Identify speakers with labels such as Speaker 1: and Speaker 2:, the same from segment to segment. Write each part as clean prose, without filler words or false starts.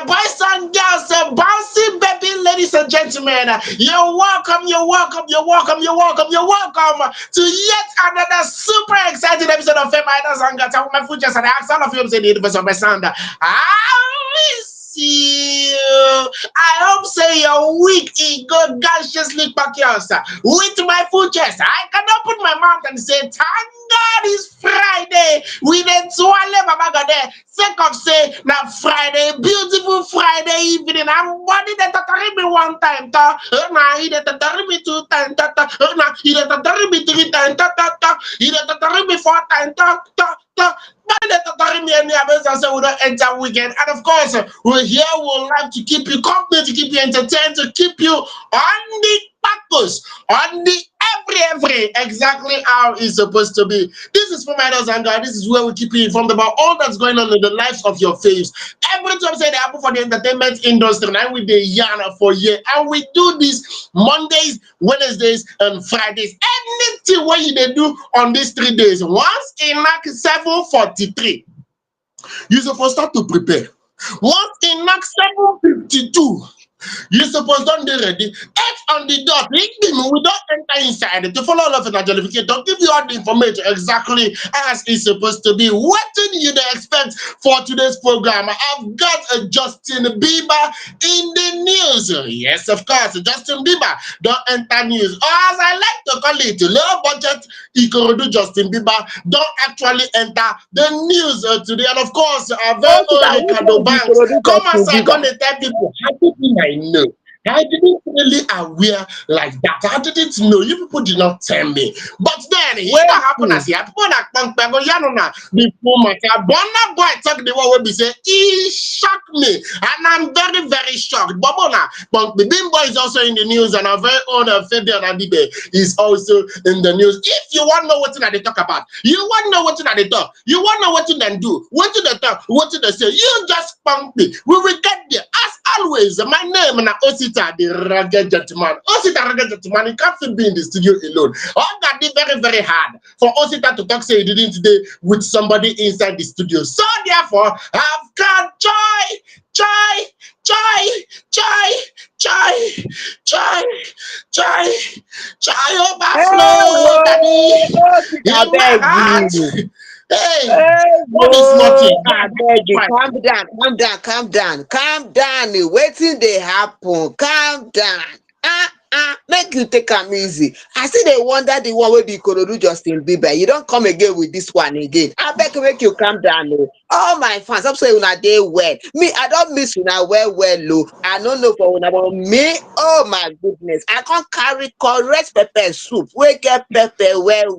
Speaker 1: boys and girls, bouncy baby, ladies and gentlemen, you're welcome, you're welcome, you're welcome, you're welcome, you're welcome to yet another super exciting episode of FameIdols Hangout. I want my food just and I ask all of you to say the universe of my sound. I miss you. I hope say your week is good, gaseously back yours. With my full chest, I can open my mouth and say, thank God it's Friday. We didn't swallow my bag there. Sake of say, now Friday, beautiful Friday evening. I'm body that carry me one time. Now he that carry me two times. Now he that carry me three times. He that carry me four times. We don't enter weekend, and of course, we're here. We'll like to keep you company, to keep you entertained, to keep you on the purpose, on the every exactly how it's supposed to be. This is FameIdols Hangout. This is where we keep you informed about all that's going on in the lives of your faves. Every time say they happen for the entertainment industry, and we dey yarn for year, and we do this Mondays, Wednesdays, and Fridays. Anything what you they do on these 3 days, once in like 7:43, you're supposed to start to prepare. Once in like 7:52. You supposed don't be ready. X on the dot. We don't enter inside to follow all of the jellification. Don't give you all the information exactly as it's supposed to be. What did you expect for today's program? I've got a Justin Bieber in the news. Yes, of course, Justin Bieber don't enter news. Or as I like to call it, low budget Ikorodu Justin Bieber don't actually enter the news today. And of course, our very own Reekado Banks come outside and tell people, how did I know? I didn't really aware like that. I didn't know. You people did not tell me. But then it happened as here. People that come before my Burna Boy talk the one where we say he shocked me, and I'm very very shocked. But Bimbo is also in the news, and our very own Fabian Adibe is also in the news. If you want to know what they talk about, you want to know what they talk, you want to know what they do, what they talk, what they say, you just punk me. We will get there. As always, my name is Osita, the rugged gentleman. Osita, rugged gentleman, he can't be in the studio alone. All that is very, very hard for Osita to talk, say he didn't today with somebody inside the studio. So therefore, I've got joy overflow, daddy, in my heart. Hey, what is nothing?
Speaker 2: Calm down. Waiting they happen. Calm down. Make you take am easy. I see they wonder the one wey be Ikorodu Justin Bieber. You don't come again with this one again. I beg make you calm down. All my fans, I'm saying una dey well. Me, I don't miss una well. I don't know for una, but me, oh my goodness, I can't carry correct pepper soup. We get pepper well.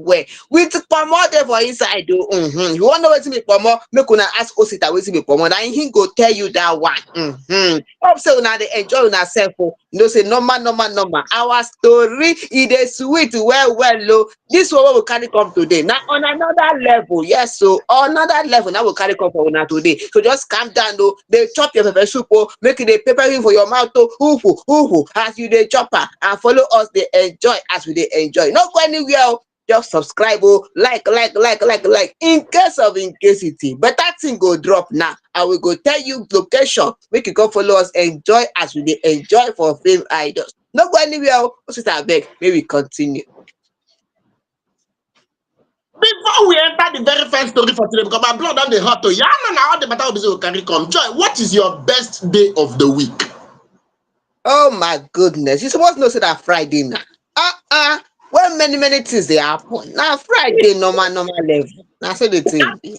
Speaker 2: With pomo there for inside. You want to know what's me pomo? Make una ask Osita what's me pomo. Then he go tell you that one. I'm saying una dey enjoy una self. No say normal. Our story it is sweet well. This one will carry come today. Now on another level, yes. So on another level, now we'll carry come for una today. So just calm down, though. They chop your pepper soup, make it a peppering for your mouth, ooh, as you they chopper and follow us. They enjoy as we they enjoy. Not go anywhere. Just subscribe, like. In case it, but that thing go drop now. I will go tell you location. Make you go follow us. Enjoy as we enjoy for FameIdols. Not go anywhere. Beg. Maybe continue.
Speaker 1: Before we enter the very first story for today, because my blood on the hot to yarn now the matter will carry come. Joy, what is your best day of the week?
Speaker 2: Oh my goodness! You supposed to know say that Friday now. Well, many things they happen. Now Friday, normal level. That's what the thing be.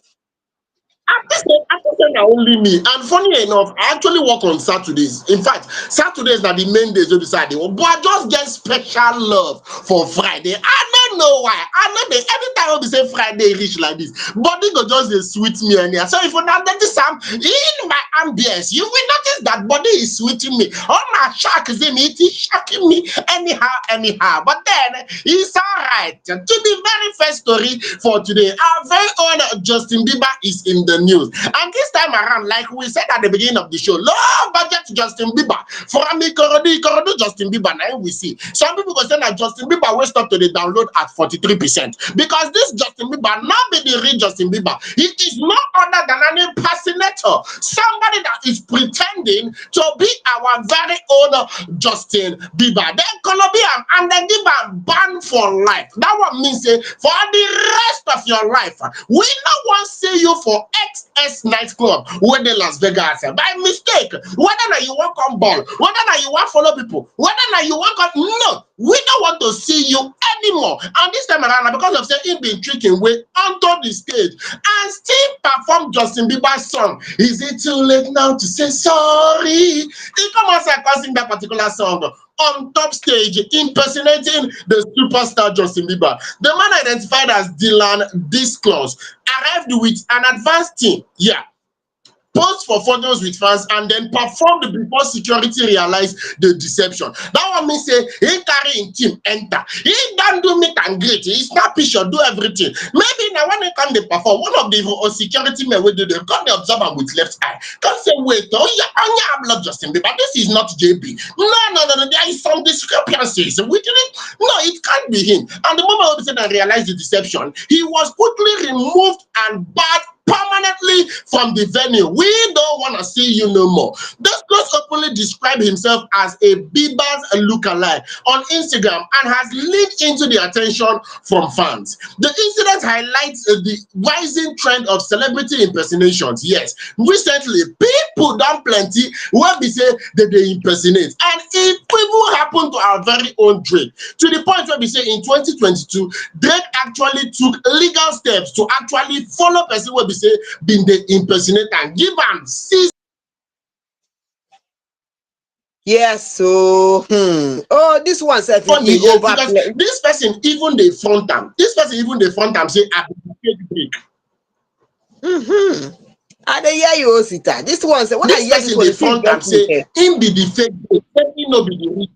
Speaker 1: I think not only me. And funny enough, I actually work on Saturdays. In fact, Saturdays are the main days of the Saturday. But I just get special love for Friday. I don't know why. I know that every time we say Friday reach like this, body go just dey sweet me anyhow. So if you not notice in my ambience, you will notice that body is sweeting me. All my shark is in it is shocking me anyhow. But then it's all right. To the very first story for today, our very own Justin Bieber is in the news. And this time around, like we said at the beginning of the show, low budget select Justin Bieber from Ikorodu Justin Bieber. Now we see some people go say that Justin Bieber will stop to the download at 43% because this Justin Bieber now be the real Justin Bieber. He is no other than an impersonator, somebody that is pretending to be our very own Justin Bieber. Then Colombia and then give a ban for life. That one means for the rest of your life, we no want to see you for XS nightclub with the Las Vegas by mistake. Whether you want come ball, whether you want follow people, whether you want come, no, we don't want to see you anymore. And this time around, because of saying been tricking way onto the stage and still perform Justin Bieber's song. Is it too late now to say sorry? He come and sing that particular song on top stage, impersonating the superstar Justin Bieber. The man identified as Dylan Disclose arrived with an advanced team. Yeah. Posed for photos with fans and then performed before security realized the deception. That one means say he carry in team enter. He don't do meet and greet. He snap picture, do everything. Maybe now when they come they perform, one of the security men will do the come they observe him with left eye. Come say wait, oh yeah, I'm not Justin Bieber. This is not JB. No. There is some discrepancies. We didn't. No, it can't be him. And the moment we said and realized the deception, he was quickly removed and barred permanently from the venue. We don't want to see you no more. This close openly described himself as a Bieber's lookalike on Instagram and has leaned into the attention from fans. The incident highlights the rising trend of celebrity impersonations. Yes, recently people done plenty where we say that they impersonate, and it even happened to our very own Drake, to the point where we say in 2022 Drake actually took legal steps to actually follow person where we say been the impersonator and give am six.
Speaker 2: Yes, so oh, this one said
Speaker 1: Because this person even the front time. This person even the front time say I be break.
Speaker 2: I dey hear you, Osita. This one say when I hear this one,
Speaker 1: the front time say him be the fake Drake, he no be the real.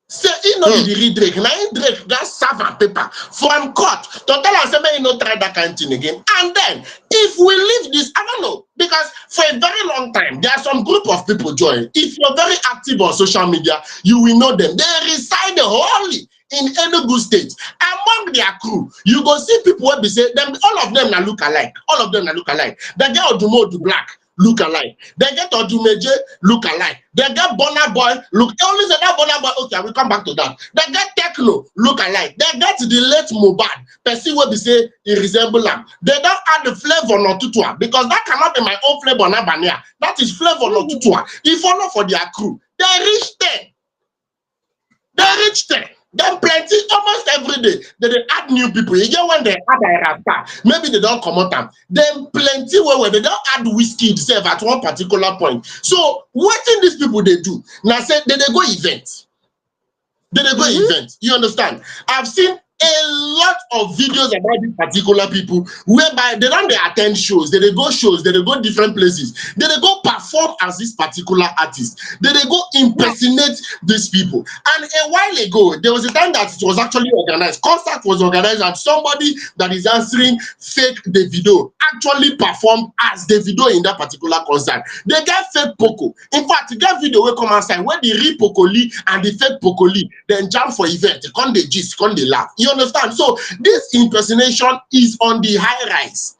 Speaker 1: Say he no be the real Drake. Now he Drake that serve and paper from court to tell us say may he no try that kind of thing again. And then if we leave this, I don't know, because for a very long time there are some group of people join. If you're very active on social media, you will know them. They reside wholly in Enugu State. Among their crew, you go see people where they say them, all of them na look alike. All of them na look alike. They get Odumo Black, look alike. They get Odumeje, look alike. They get Burna Boy, look. Only say that Burna Boy. Okay, I will come back to that. They get Techno, look alike. They get the late Mobad. Person where they say he resemble them. They don't add the flavor no tutua because that cannot be my own flavor na bania. That is flavor no tutua. He follow for their crew. They reach 10. They reach 10. Then plenty almost every day they add new people. You get when they add a rapper, maybe they don't come out them. Then plenty where they don't add whiskey itself at one particular point. So what thing these people they do? Now say they go event. They go event. You understand? I've seen a lot of videos about these particular people whereby they don't attend shows, they go shows, they go different places, they go perform as this particular artist, they go impersonate these people. And a while ago, there was a time that it was actually organized, concert was organized, and somebody that is answering fake Davido actually performed as Davido in that particular concert. They get fake Poco. In fact, you get video will come outside where the real Pocoli and the fake Pocoli then jump for event, come the gist, come the laugh. You understand? So this impersonation is on the high rise.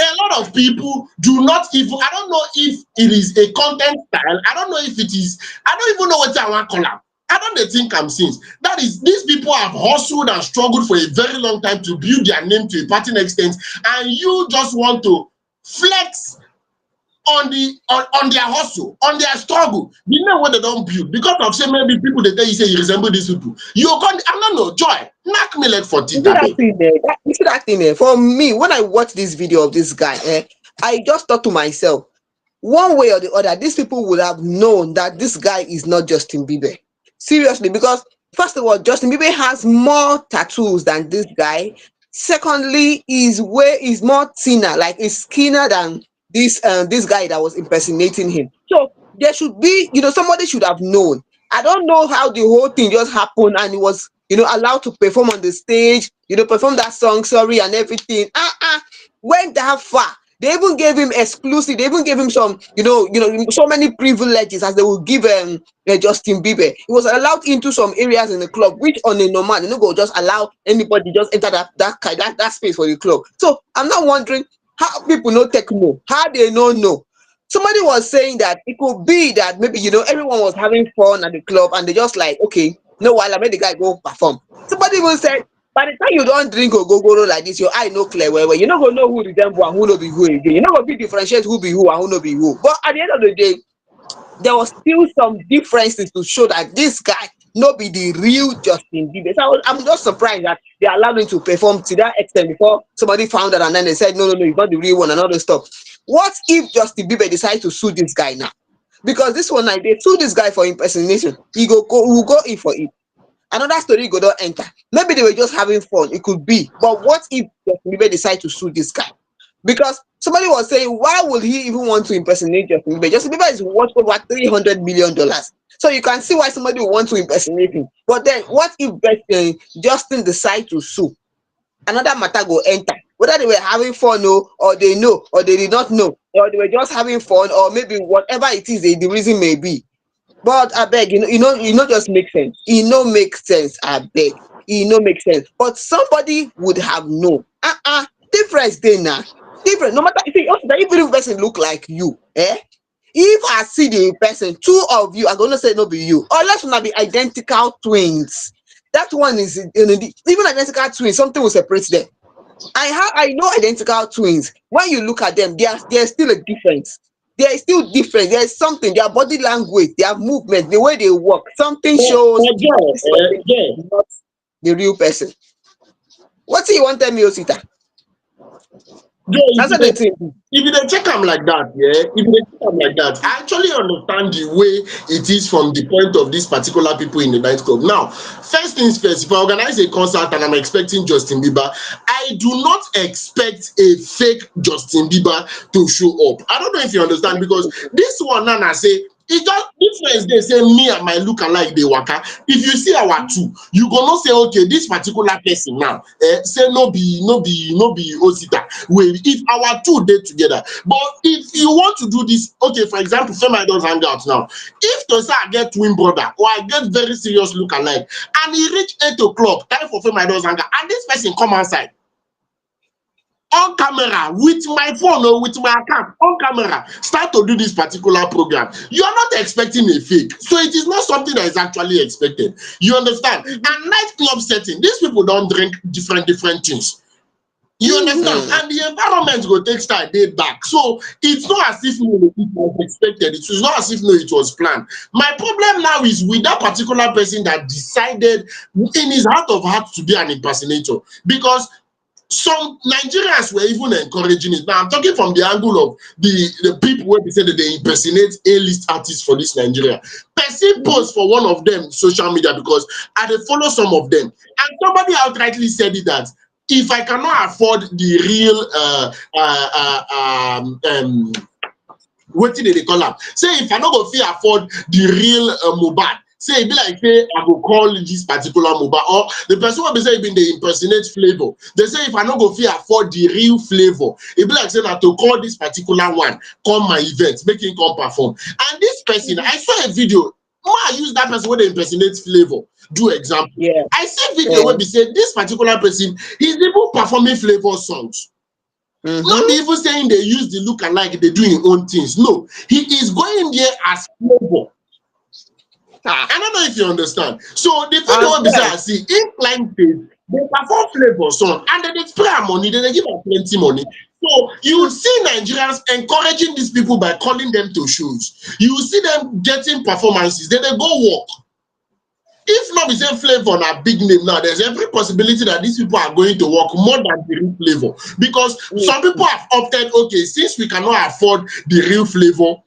Speaker 1: A lot of people do not even, I don't know if it is a content style. I don't know if it is, I don't even know what I want to call them. I don't think I'm since. That is, these people have hustled and struggled for a very long time to build their name to a certain extent, and you just want to flex on their hustle, on their struggle. You know what they don't build because of say maybe people they tell you say you resemble these people. You can't. I don't know, Joy. Knock me like for
Speaker 2: you see that thing there. For me, when I watch this video of this guy, I just thought to myself, one way or the other, these people would have known that this guy is not Justin Bieber. Seriously, because first of all, Justin Bieber has more tattoos than this guy. Secondly, his way is more thinner, like he's skinnier than this guy that was impersonating him. So there should be, somebody should have known. I don't know how the whole thing just happened and he was, allowed to perform on the stage, perform that song, sorry, and everything. Went that far. They even gave him exclusive. They even gave him some, so many privileges as they would give Justin Bieber. He was allowed into some areas in the club, which on a normal, they no go just allow anybody just enter that space for the club. So I'm not wondering how people know techno, how they know. Somebody was saying that it could be that maybe everyone was having fun at the club and they just like, okay, no, while I made the guy go perform. Somebody even said, by the time you don't drink or go like this, your eye no clear well. You're not gonna know who resemble and who no be who again. You're not gonna be differentiate who be who and who no be who. But at the end of the day, there was still some differences to show that this guy no be the real Justin Bieber. So I'm just surprised that they allowed him to perform to that extent before somebody found out and then they said, no, he's not the real one and all this stuff. What if Justin Bieber decides to sue this guy now? Because this one night they sue this guy for impersonation. He will go in for it. Another story go don't enter. Maybe they were just having fun. It could be. But what if Justin Bieber decide to sue this guy? Because somebody was saying, why would he even want to impersonate Justin Bieber? Justin Bieber is worth over $300 million. So you can see why somebody would want to impersonate him. But then, what if Justin decide to sue? Another matter go enter. Whether they were having fun or they know or they did not know, or they were just having fun, or maybe whatever it is, the reason may be. But I beg, just make sense. It no make sense. I beg, it no make sense. But somebody would have known. Difference there now. Different. No matter if the person look like you, if I see the person, two of you are gonna say no be you, unless una be identical twins. That one is even identical twins. Something will separate them. I know identical twins. When you look at them, there's still a difference. There is still difference. There is something. Their body language, their movement, the way they walk. Something shows this person is not the real person. What do you want to tell me, Osita?
Speaker 1: Joe,
Speaker 2: Answer the thing.
Speaker 1: if you dey check am like that, if you dey check am like that, I actually understand the way it is from the point of these particular people in the nightclub. Now, first things first, if I organize a concert and I'm expecting Justin Bieber, I do not expect a fake Justin Bieber to show up. I don't know if you understand, because this one now I say e just difference dey say me and my look-alike dey waka. If you see our two, you go know say okay, this particular person now say no be Osita. Wait, if our two dey together. But if you want to do this, okay, for example, FameIdols Hangout now, if to say I get twin brother or I get very serious look-alike and e reach 8 o'clock, time for FameIdols Hangout, and this person come outside on camera with my phone or with my account on camera, start to do this particular program, you are not expecting a fake. So it is not something that is actually expected. You understand? And nightclub setting, these people don't drink different things. You understand? And the environment will take style day back. So it's not as if it was expected. It was not as if it was planned. My problem now is with that particular person that decided in his heart of hearts to be an impersonator, because some Nigerians were even encouraging it. Now I'm talking from the angle of the people where they say that they impersonate A-list artists for this Nigeria. Person post for one of them social media, because I dey follow some of them, and somebody outrightly said it that if I cannot afford the real what did they call am? Say if I no go fit afford the real Mohbad, say e be like say I go call this particular Mohbad, or the person wey be say e bin dey impersonate Flavour. They say if I no go fit afford the real Flavour, e be like say na to call this particular one come my event, make him come perform. And this person, I saw a video. I use that person wey dey impersonate Flavour do example.
Speaker 2: Yeah.
Speaker 1: I see video wey be say this particular person is even performing Flavour songs. Not even saying they use the look-alike, they do his own things. No, he is going there as Flavour. I don't know if you understand. So the video wey be say I see incline page, they perform Flavour song and then they spray am money, then they give am plenty money. So you will see Nigerians encouraging these people by calling them to shows. You will see them getting performances, then they go work. If not be say Flavour na big name now, there's every possibility that these people are going to work more than the real Flavour, because some people have opted, okay, since we cannot afford the real Flavour,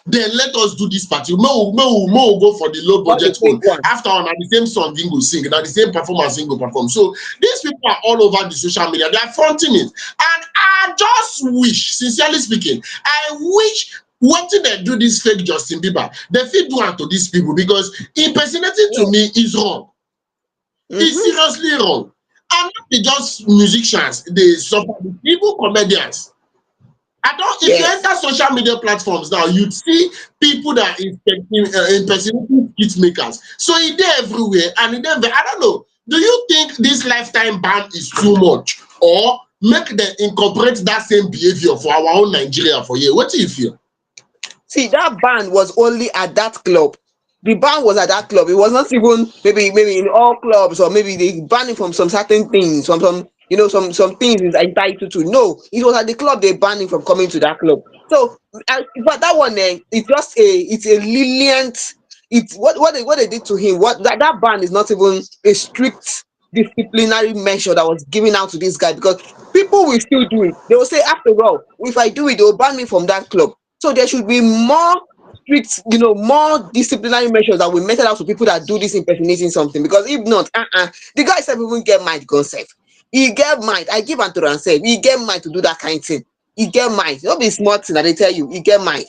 Speaker 1: then let us do this party. No, go for the low budget one. After on the same song, Bingo sing, and the same performance, Bingo perform. So these people are all over the social media. They are fronting it, and I just wish, sincerely speaking, I wish wanting to do this fake Justin Bieber, they fit do it to these people, because impersonating to me is wrong. It's seriously wrong. And not just musicians, they suffer, even comedians. I don't. If you
Speaker 2: Yes.
Speaker 1: enter social media platforms now, you'd see people that is impersonating skit makers. So it there everywhere, and it there. I don't know. Do you think this lifetime ban is too much, or make them incorporate that same behavior for our own Nigeria for here? What do you feel?
Speaker 2: See, that band was only at that club. The band was at that club. It was not even maybe in all clubs, or maybe they banned him from some certain things, from some some things he's entitled to. No, it was at the club they banned him from coming to that club. So, but that one, it's just it's a lenient. It's what they did to him. What that ban is not even a strict disciplinary measure that was given out to this guy, because people will still do it. They will say, after all, if I do it, they will ban me from that club. So there should be more strict, more disciplinary measures that will meted out to people that do this impersonating something. Because if not, the guy said even get mind gun safe. He get mind. I give unto and say he get mind to do that kind of thing. He get mind. Don't be smart thing that they tell you. He get mind.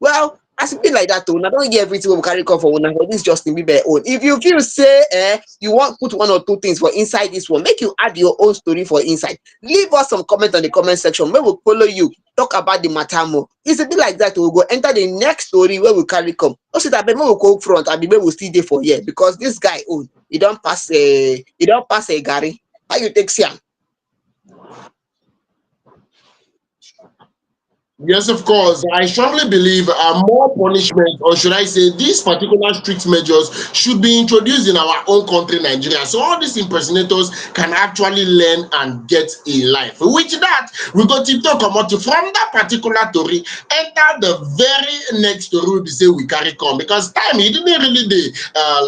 Speaker 2: Well, as it be like that too, I don't get everything we carry come for una for this Justin Bieber own. If you feel say you want put one or two things for inside this one, make you add your own story for inside. Leave us some comment on the comment section. We will follow you. Talk about the matter more. It's a bit like that. We'll go enter the next story where we carry come. Also, that we will go front and we will still there for here, because this guy own he don't pass a Gary. How you take Siam?
Speaker 1: Yes, of course. I strongly believe more punishment, or should I say, these particular strict measures should be introduced in our own country, Nigeria, so all these impersonators can actually learn and get a life. With that, we go to talk about from that particular story, enter the very next story we say we carry come, because time he didn't really do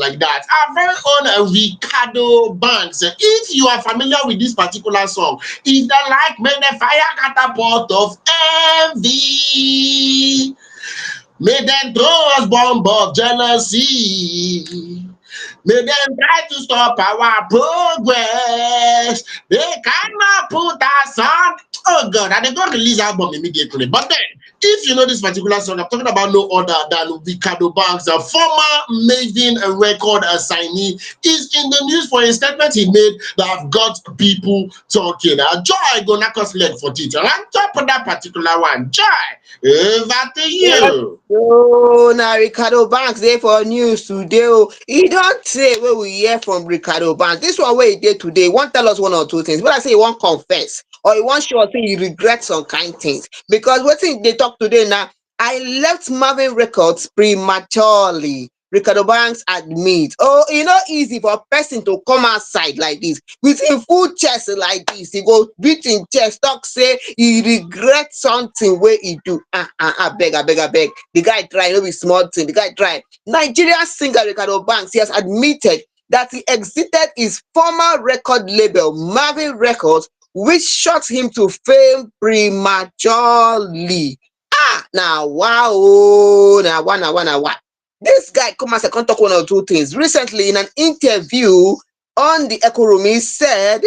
Speaker 1: like that. Our very own Reekado Banks. If you are familiar with this particular song, is the like made the fire catapult of envy. May them throw us bomb of jealousy. May them try to stop our progress. They cannot put us on. Oh God, and they don't release album immediately. But then, if you know this particular song, I'm talking about no other than Reekado Banks, a former Mavin Record assignee, is in the news for a statement he made that have got people talking. Joy go knock us leg for it. And on top of that particular one, Joy, over to
Speaker 2: Yes.
Speaker 1: you.
Speaker 2: Oh, now Reekado Banks there for news today. Oh, he don't say where we hear from Reekado Banks. This one where he did today, he won't tell us one or two things. But I say he won't confess, or he won't show us say he regrets some kind things. Because what thing they talk today now, I left Mavin Records prematurely. Reekado Banks admit, oh, not easy for a person to come outside like this with him full chest like this. He go beat him chest, talk say he regret something where he do. I beg. The guy try, no be small thing. The guy try. Nigerian singer Reekado Banks, he has admitted that he exited his former record label, Mavin Records, which shot him to fame prematurely. Now wow, now. This guy come as a come talk one or two things. Recently, in an interview on the Echo Room, he said,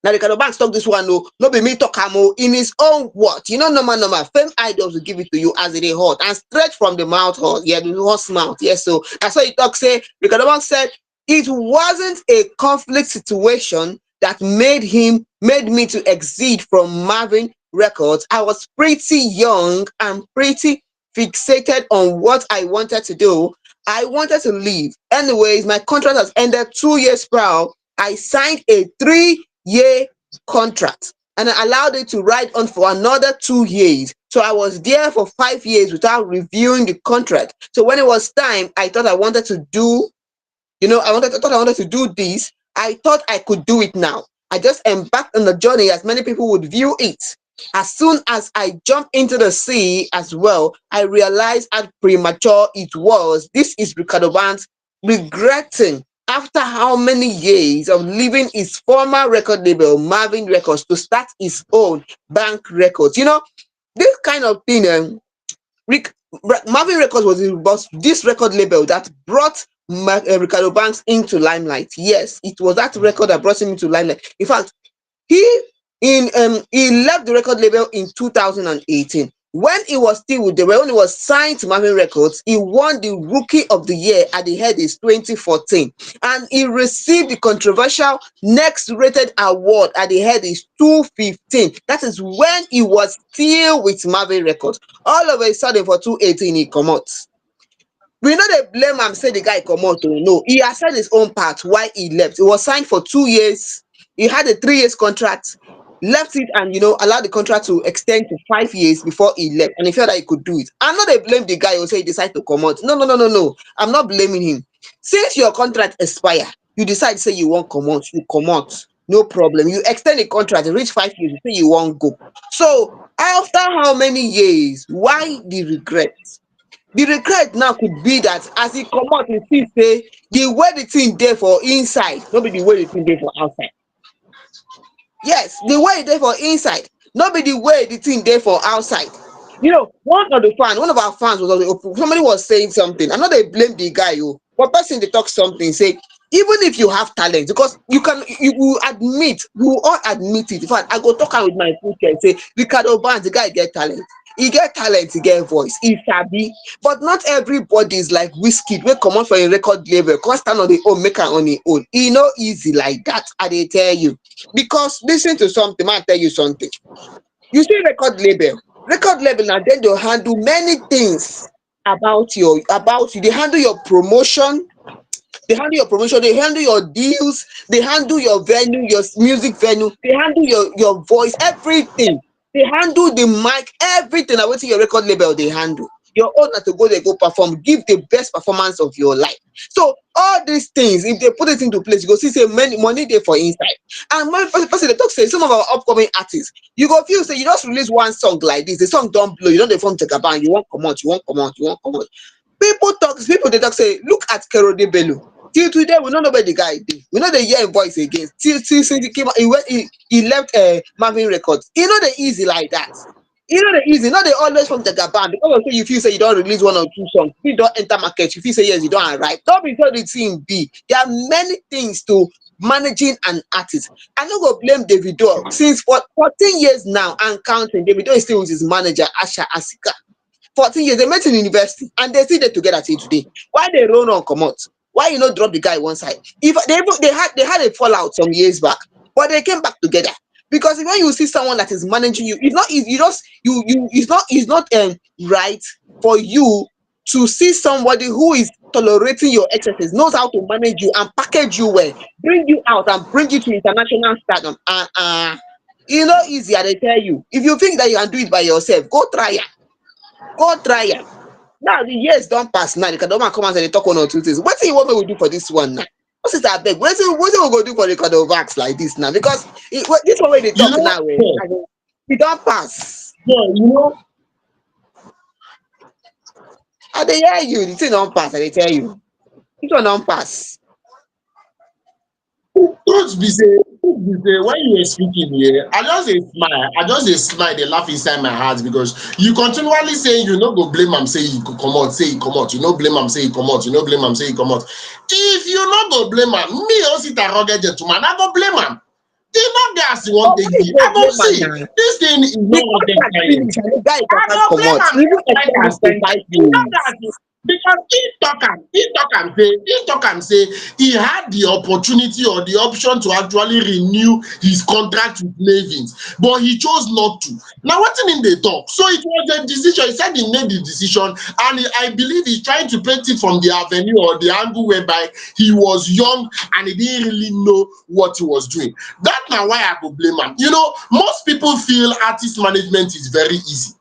Speaker 2: now Reekado Banks talk this one, no be me talk am in his own words. Normal. Fame idols will give it to you as it is hot and straight from the mouth hot. Yeah, the horse mouth. Yes, so that's what he talk say. Reekado Banks said it wasn't a conflict situation that made me to exit from Mavin Records. I was pretty young and pretty fixated on what I wanted to do. I wanted to leave. Anyways, my contract has ended 2 years prior. I signed a 3-year contract and I allowed it to ride on for another 2 years. So I was there for 5 years without reviewing the contract. So when it was time, I thought I wanted to do, I thought I wanted to do this. I thought I could do it now. I just embarked on the journey as many people would view it. As soon as I jumped into the sea as well, I realized how premature it was. This is Reekado Banks regretting after how many years of leaving his former record label, Mavin Records, to start his own Bank Records. This kind of thing, Mavin Records was this record label that brought Reekado Banks into limelight. Yes, it was that record that brought him into limelight. In fact, he left the record label in 2018 When he was still with the when he was signed to Mavin Records, he won the Rookie of the Year at the Headies 2014, and he received the controversial Next Rated Award at the Headies 215. That is when he was still with Mavin Records. All of a sudden for 218 he comot. We know they blame am say the guy comot o. No, he accept his own part why he left. He was signed for 2 years. He had a 3 years contract, left it, and allowed the contract to extend to 5 years before he left, and he felt that he could do it. I'm not dey blame the guy who say he decide to comot. No, no, no, no, no. I'm not blaming him. Since your contract expire, you decide say you wan comot, you comot. No problem. You extend the contract, reach 5 years, you say you wan go. So after how many years? Why the regret? The regret now could be that as he comot, he see say the way the thing dey for inside no be the way the thing dey for outside. Yes, the way e dey for inside no be the way the thing dey for outside. One of our fans was on the open. Somebody was saying something. I'm not dey blame the guy o, but person dey talk something say even if you have talent, because you will admit, we will all admit it. In fact, I go talk am with my full chest say Reekado Banks, the guy get talent. He get talent, he get voice, he sabi, but not everybody is like Wizkid wey comot for a record label come stand on the own, make am on him own. E no easy like that, I dey tell you. Because listen to something, man, tell you something. You see record label na dem dey handle many things about you. They handle your promotion, they handle your deals, they handle your venue, your music venue, they handle your voice, everything. They handle the mic, everything na wetin your record label dey handle. Your own na to go there, go perform, give the best performance of your life. So all these things, if they put it into place, you go see say money dey for inside. And one person dey talk say some of our upcoming artists, you go feel say you just release one song like this, the song don blow, you don dey form jagaban, you wan comot, you wan comot, you wan comot. People dey talk say look at Kerode Bello. Till today we no know where the guy dey. We no dey hear him voice again. Till since he came out, he left Mavin Records. E no dey easy like that. E no dey easy. No dey always from jagaban because of say you feel say you don release one or two songs, you don enter market, you feel say yes, you don arrive. No be so the thing be. There are many things to managing an artist. I no go blame Davido. Since for 14 years now and counting, Davido is still with his manager Asha Asika. 14 years, they met in university and they still dey together till today. Why they run on comot? Why you no drop the guy one side? If they had a fallout some years back, but they came back together. Because when you see someone that is managing you, it's not easy. It's not right for you to see somebody who is tolerating your excesses, knows how to manage you and package you well, bring you out and bring you to international stardom. It's not easy, I tell you. If you think that you can do it by yourself, go try it. Go try it. Now the years don't pass now. The Reekado come out and they talk one or two things. What do you want me to do for this one now? What is that beg? What we go do for the Reekado Banks like this now? Because this one way they talk now, it don't pass.
Speaker 1: Yeah,
Speaker 2: I dey hear you. The thing don't pass. I dey tell you. This one don't pass.
Speaker 1: truth be say when you were speaking here, I just dey smile, dey laugh inside my heart because you continually say you no go blame am say he go comot, say he comot, you no blame am say he comot, you no blame am say he comot. If you no go blame am, me Osita rugged gentleman, I go blame am. E no dey as you wan take be. I go see this thing is not rocket science. I go blame am because he talk am say he had the opportunity or the option to actually renew his contract with Mavin, but he chose not to. Now wetin him dey talk? So it was a decision. He said he made the decision, and I believe he's trying to paint it from the avenue or the angle whereby he was young and he didn't really know what he was doing. That na why I go blame am. Most people feel artist management is very easy.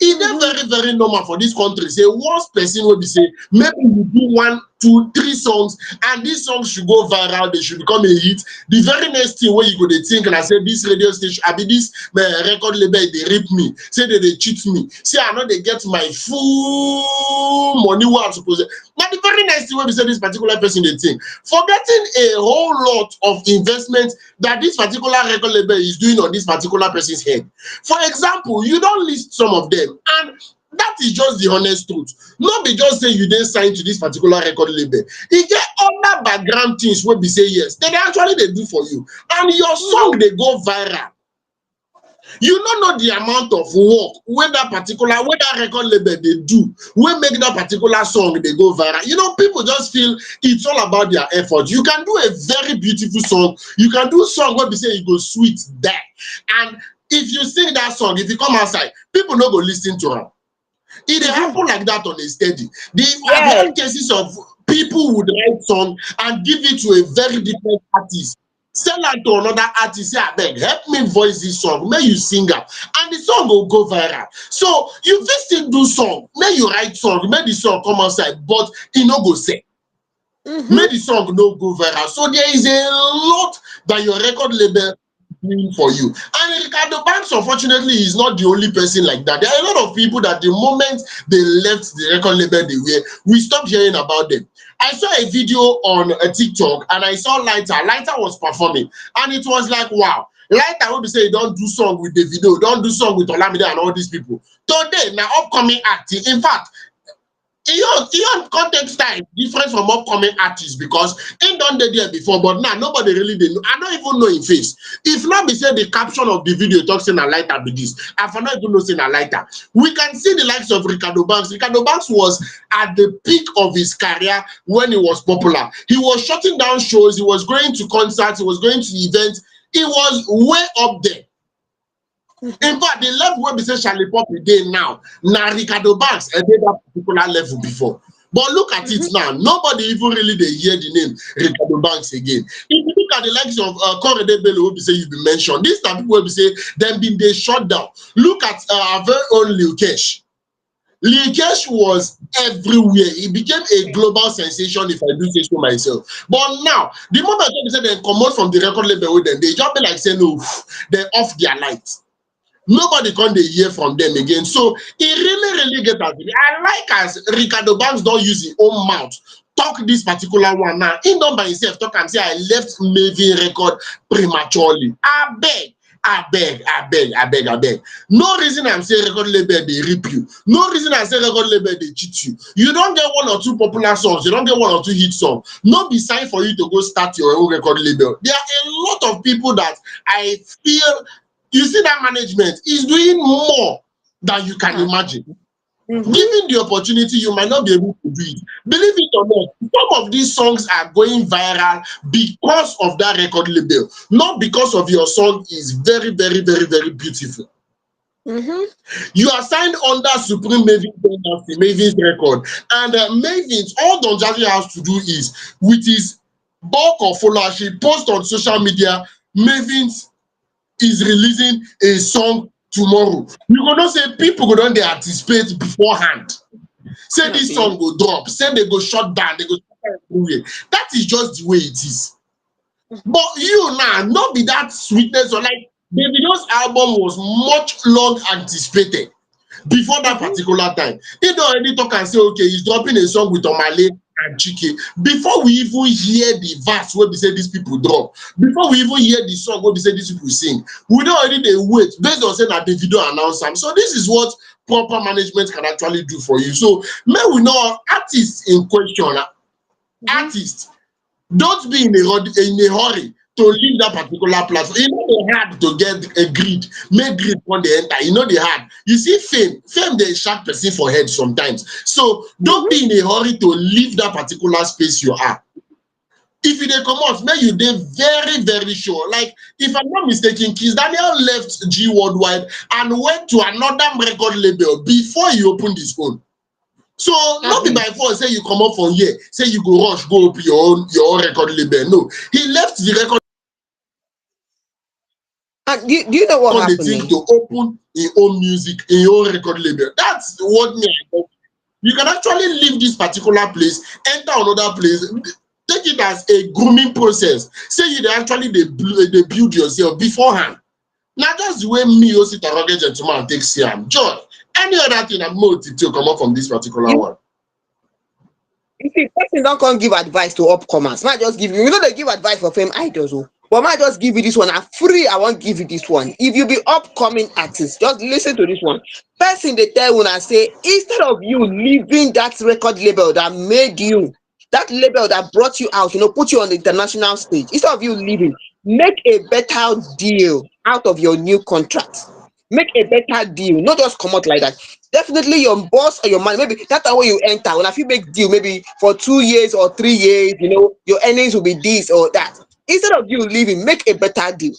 Speaker 1: E dey very very normal for this country say once person will be say maybe you do 1, 2, 3 songs and these songs should go viral, they should become a hit. The very next thing where you go dey think and I say this radio station, I be this record label, they rape me, say they cheat me, say I know they get my full money what I'm supposed to. Now the very next thing where we say this particular person they think, forgetting a whole lot of investment that this particular record label is doing on this particular person's head. For example, you don't list some of them, and that is just the honest truth. Not be just say you didn't sign to this particular record label. E get other background things where we say yes, they actually they do for you, and your song they go viral. You don't know the amount of work when that record label they do, when make that particular song they go viral. You know, people just feel it's all about their effort. You can do a very beautiful song, you can do a song where they say it goes sweet there. And if you sing that song, if you come outside, people no go listen to her. It dey happen like that on a steady. I've
Speaker 2: Yes.
Speaker 1: heard cases of people would write song and give it to a very different artist, sell am to another artist, say abeg help me voice this song, make you sing am, and the song go go viral. So you fit still do song, make you write song, make the song come outside, but e no go sell. Make the song no go viral. So there is a lot that your record label doing for you. And Reekado Banks, unfortunately, is not the only person like that. There are a lot of people that the moment they left the record label they were, we stopped hearing about them. I saw a video on a TikTok and I saw Lighter. Lighter was performing and it was like, wow. Lighter will be saying, don't do song with the video, don't do song with Olamide and all these people. Today, now upcoming acting, in fact, Ion context time different from upcoming artists because he done dey there before, but now nobody really dey know. I don't even know him face. If not be say the caption of the video talk say na Lighter be this, I for not even know say na Lighter. We can see the likes of Reekado Banks. Reekado Banks was at the peak of his career when he was popular. He was shutting down shows, he was going to concerts, he was going to events. He was way up there. In fact, the level where we say Charlie Pop dey now, na Reekado Banks and that particular level before. But look at it now. Nobody even really dey hear the name Reekado Banks again. If you look at the likes of Korede Bello, who be say you be mentioned, these are people who be say them been they shut down. Look at our very own Lil Kesh. Lil Kesh was everywhere. He became a global sensation, if I do say so myself. But now, the moment they say they come out from the record label with them, they just be like saying, no, they off their lights. Nobody can dey hear from them again. So he really get at it. I like as Reekado Banks don't use his own mouth talk this particular one now. He don't by himself talk and say I left Mavin record prematurely. I beg. No reason I'm saying record label they rip you. No reason I say record label they cheat you. You don't get one or two popular songs. You don't get one or two hit songs. No be sign for you to go start your own record label. There are a lot of people that I feel. You see that management is doing more than you can imagine. Given the opportunity, you might not be able to do it. Believe it or not, some of these songs are going viral because of that record label, not because of your song is very beautiful. You are signed under Supreme Mavin's record, and Mavin's all Don Jazzy has to do is with his bulk of followers, he posts on social media, Mavin's is releasing a song tomorrow. You go know say people go don dey anticipate beforehand. Say this song go drop, say they go shut down, they go shut down everywhere. That is just the way it is. But you now, not be that sweetness or like Davido's album was much long anticipated before that particular time. He don already talk and say, okay, he's dropping a song with Omale and Chike. Before we even hear the verse where we say these people drop, before we even hear the song where we say these people sing, we don't already they wait based on saying that the video announce them. So this is what proper management can actually do for you. So may we know artists in question, artists, don't be in a hurry to leave that particular platform. You know they hard to get a grid, make grid when they enter. You know they hard. You see fame they sharp person for head sometimes. So don't be in a hurry to leave that particular space you are. If you dey come out, may you dey very sure. Like if I'm not mistaken, Kiss Daniel left G Worldwide and went to another record label before he opened his own. So not be by force say you come up from here, say you go rush, go open your own record label. No, he left the record.
Speaker 2: And do you know what
Speaker 1: the
Speaker 2: happened?
Speaker 1: thing to open your own music in your own record label. That's what me. You can actually leave this particular place, enter another place, take it as a grooming process. Say you actually they build yourself beforehand. Now that's the way me also sit a rugged gentleman takes here. Joy. Any other thing I'm more to come up from this particular one.
Speaker 2: You see, person don't come give advice to upcomers. Might just give you know they give advice for FameIdols. But might just give you this one. I'm free. I won't give you this one. If you be upcoming artist, just listen to this one. Person they tell when I say instead of you leaving that record label that made you, that label that brought you out, put you on the international stage, instead of you leaving, make a better deal out of your new contract. Make a better deal, not just come out like that. Definitely your boss or your man, maybe that's the way you enter. When if you make deal, maybe for 2 years or 3 years, your earnings will be this or that. Instead of you leaving, make a better deal.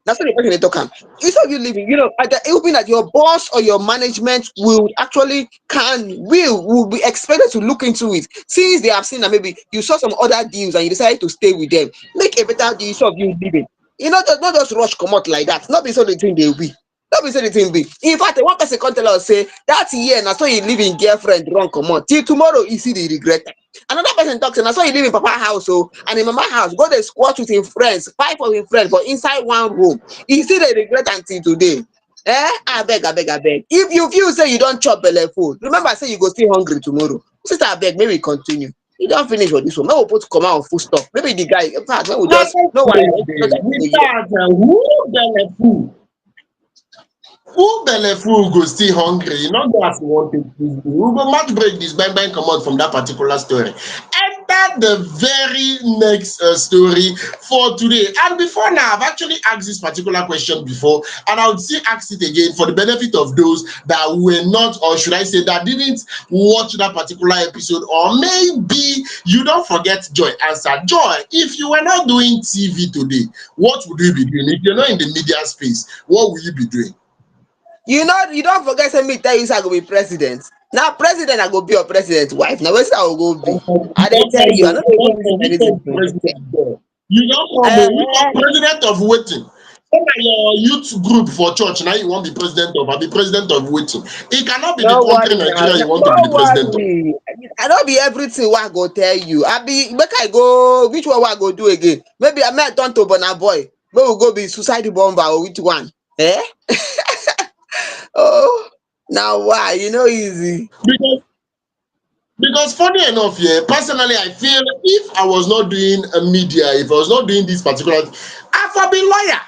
Speaker 2: That's what the person they talk am. Instead of you leaving, at the hoping that your boss or your management will actually will be expected to look into it, since they have seen that maybe you saw some other deals and you decided to stay with them. Make a better deal instead of you leaving. Not just rush come out like that. Not be so the thing they be. Not be so the thing be. In fact, one person come tell us say that year na so you leave in girlfriend run come out till tomorrow you see the regret. Another person talk say na so you live in papa house and in mama house go dey squat with him friends, five of him friends for inside one room. You still dey regret until today. Abeg. If you feel say you don chop belle full, remember say you go still hungry tomorrow. Sister abeg, make we continue. You don finish for this one. Make we put comma on full stop. Maybe the guy, in fact, make we just no wahala.
Speaker 1: With that, who belle full go still hungry? You know that's what it is. We go much break this bang come out from that particular story. Enter the very next story for today. And before now, I've actually asked this particular question before, and I would still ask it again for the benefit of those that were not, or should I say, that didn't watch that particular episode, or maybe you don't forget Joy. Answer Joy. If you were not doing TV today, what would you be doing? If you're not in the media space, what will you be doing?
Speaker 2: You don't forget say me tell you say I go be president. Now president I go be your president wife. Now wetin I go be? I dey tell you, I no dey even miss anything from you.
Speaker 1: You don't come you are president of waiting. Your youth group for church now you want to be president of, I be president of waiting. It cannot be the
Speaker 2: No
Speaker 1: country
Speaker 2: worry now,
Speaker 1: Nigeria you want to be
Speaker 2: no
Speaker 1: the president of.
Speaker 2: worry. I no be everything wey I go tell you. I be make I go which one wey I go do again? Maybe I may turn to Burna Boy. Make we go be suicide bomber or which one? Eh? Oh, now why? You know easy.
Speaker 1: Because funny enough, yeah, personally I feel if I was not doing a media, if I was not doing this particular, I for be lawyer.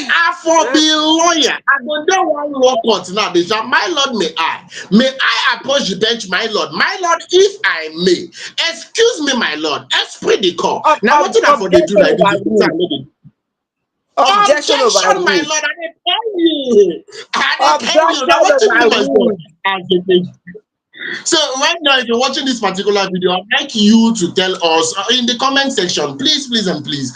Speaker 1: I for be lawyer. I go do one law court now. They say, my lord, may I approach the bench, my lord, if I may. Excuse me, my lord. Esprit de corps. Now what did I for they do like this?
Speaker 2: Objection
Speaker 1: Objection, my
Speaker 2: overruled.
Speaker 1: lord. I dey tell you. I dey tell you.
Speaker 2: Objection
Speaker 1: Now what you do myself?
Speaker 2: overruled.
Speaker 1: So right now, if you're watching this particular video, I'd like you to tell us in the comment section, please, and please.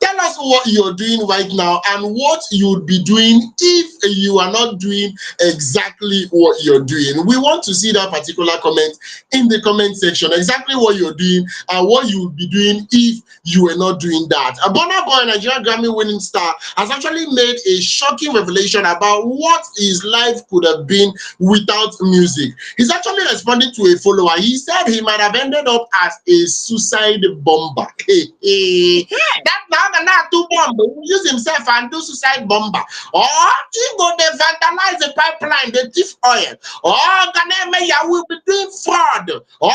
Speaker 1: Tell us what you're doing right now and what you would be doing if you are not doing exactly what you're doing. We want to see that particular comment in the comment section, exactly what you're doing and what you would be doing if you were not doing that. A Burna Boy, Nigerian Grammy winning star, has actually made a shocking revelation about what his life could have been without music. He's actually responding to a follower. He said he might have ended up as a suicide bomber. That now not do bomb, he will use himself and do suicide bomber. Or he go they vandalize the pipeline, the thief oil. Or Ghanaian will be doing fraud. Or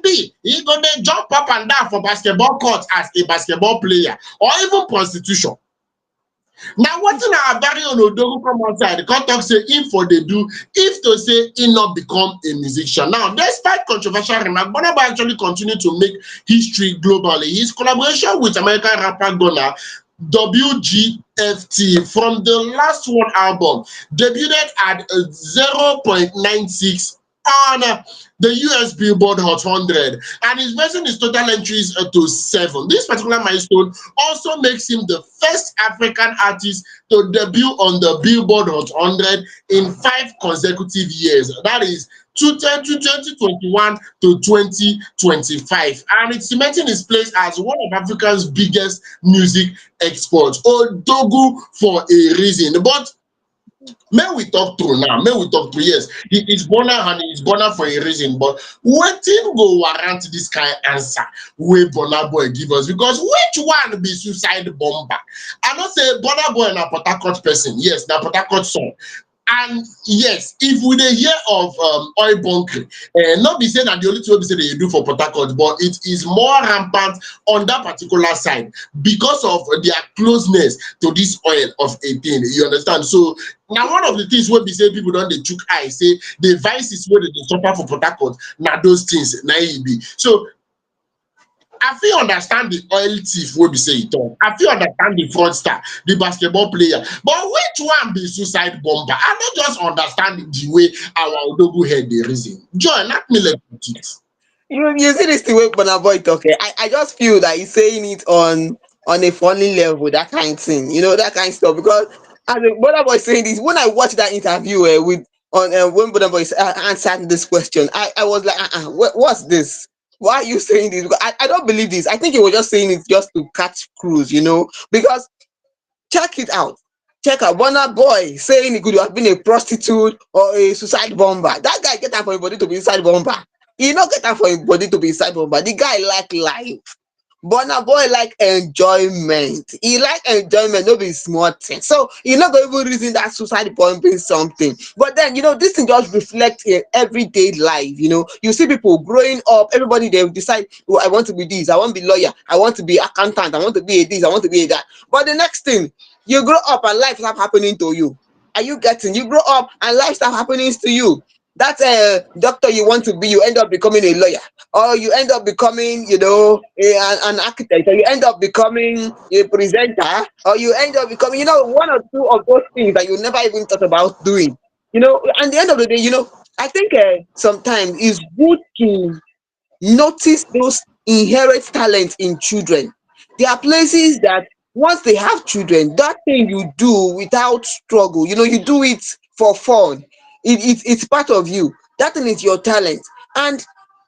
Speaker 1: maybe he go they jump up and down for basketball court as a basketball player. Or even prostitution. Now, what in our very own Odogu come outside, the court talk say if for they do, if to say he not become a musician. Now, despite controversial remark, Burna Boy actually continue to make history globally. His collaboration with American rapper Gunna WGFT from the last one album debuted at 0.96 on the US Billboard Hot 100, and is raising his total entries to 7. This particular milestone also makes him the first African artist to debut on the Billboard Hot 100 in 5 consecutive years. That is 2021 to 2025, and it's cementing his place as one of Africa's biggest music exports. Odogu for a reason, but may we talk through now. May we talk through. Yes, he is born and he is born for a reason. But waiting go warrant this kind of answer where Burna Boy give us, because which one be suicide bomber? I don't say Burna Boy na Port Harcourt person. Yes, na Port Harcourt song. And yes, if we dey hear of oil bunkering, not be saying that the only thing we say that you do for Port Harcourt, but it is more rampant on that particular side because of their closeness to this oil of 18. You understand? So now one of the things where we say people don't they chook eye, say the vices where they suffer for Port Harcourt, now those things, na e be. So I feel understand the oil thief wey be say e talk. I feel understand the fraudster, the basketball player. But which one be suicide bomber? I no just understand the way our Odogu head dey reason. Joy, let me let you it.
Speaker 2: You see this thing wey Burna Boy talk, I just feel that he's saying it on a funny level, that kind thing, that kind of stuff. Because as a Burna Boy saying this, when I watched that interview with on when Burna Boy answered this question, I was like, what's this? Why are you saying this? Because I don't believe this. I think he was just saying it just to catch cruise, because check it out. Check out Burna Boy saying he could have been a prostitute or a suicide bomber. That guy get time for his body to be suicide bomber. He not get time for his body to be suicide bomber. The guy like life. Burna Boy like enjoyment. He like enjoyment, no be small thing. So he not going to even reason that suicide bombing something. But then this thing just reflect in everyday life. You see people growing up, everybody they decide, oh, I want to be this, I want to be lawyer, I want to be accountant, I want to be a this, I want to be a that. But the next thing, you grow up and life start happening to you. Are you getting? You grow up and life start happening to you. That doctor you want to be, you end up becoming a lawyer, or you end up becoming, an architect, or you end up becoming a presenter, or you end up becoming, one or two of those things that you never even thought about doing. At the end of the day, I think sometimes it's good to notice those inherent talents in children. There are places that once they have children, that thing you do without struggle, you do it for fun. It's part of you. That thing is your talent. And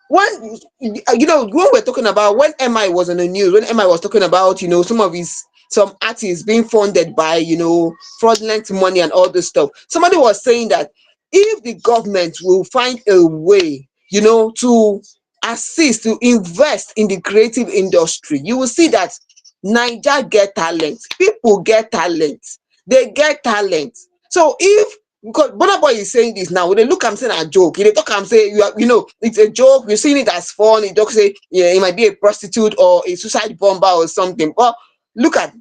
Speaker 2: when when we're talking about when MI was on the news, when MI was talking about some artists being funded by fraudulent money and all this stuff, somebody was saying that if the government will find a way to assist, to invest in the creative industry, you will see that Naija get talent, people get talent, they get talent. So if because Burna Boy is saying this now, when they look am say a joke, they talk am say it's a joke, you're seeing it as fun, you don't say yeah, he might be a prostitute or a suicide bomber or something. But look at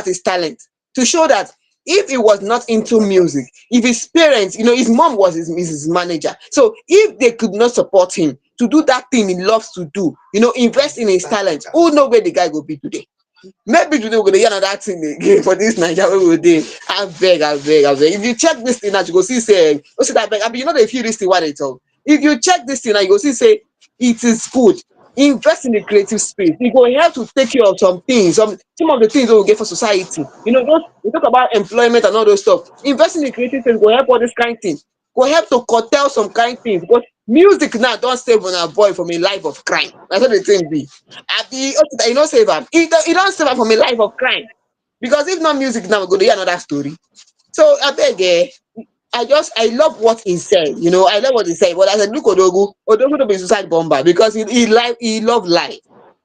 Speaker 2: his talent, to show that if he was not into music, if his parents, his mom was his manager, so if they could not support him to do that thing he loves to do, invest in his talent, who know where the guy will be today? Maybe today we're gonna hear another thing again for this Naija wey we dey. Abeg. If you check this thing out, you go see say, see that abeg, you know dey feel this thing what they talk. If you check this thing out, you go see say it is good. Invest in the creative space. E go help to take care of some things, some of the things wey we get for society. Those we talk about employment and all those stuff. Invest in the creative space go help all this kind thing. Go help to curtail some kind things, because music now don save Burna Boy from a life of crime. Na so the thing be. Abi okay, you no save am. E don save am from a life of crime. Because if not music now, we go dey hear another story. So abeg I love what he said, I love what he said. But I said, look Odogu no be suicide bomber because he love life.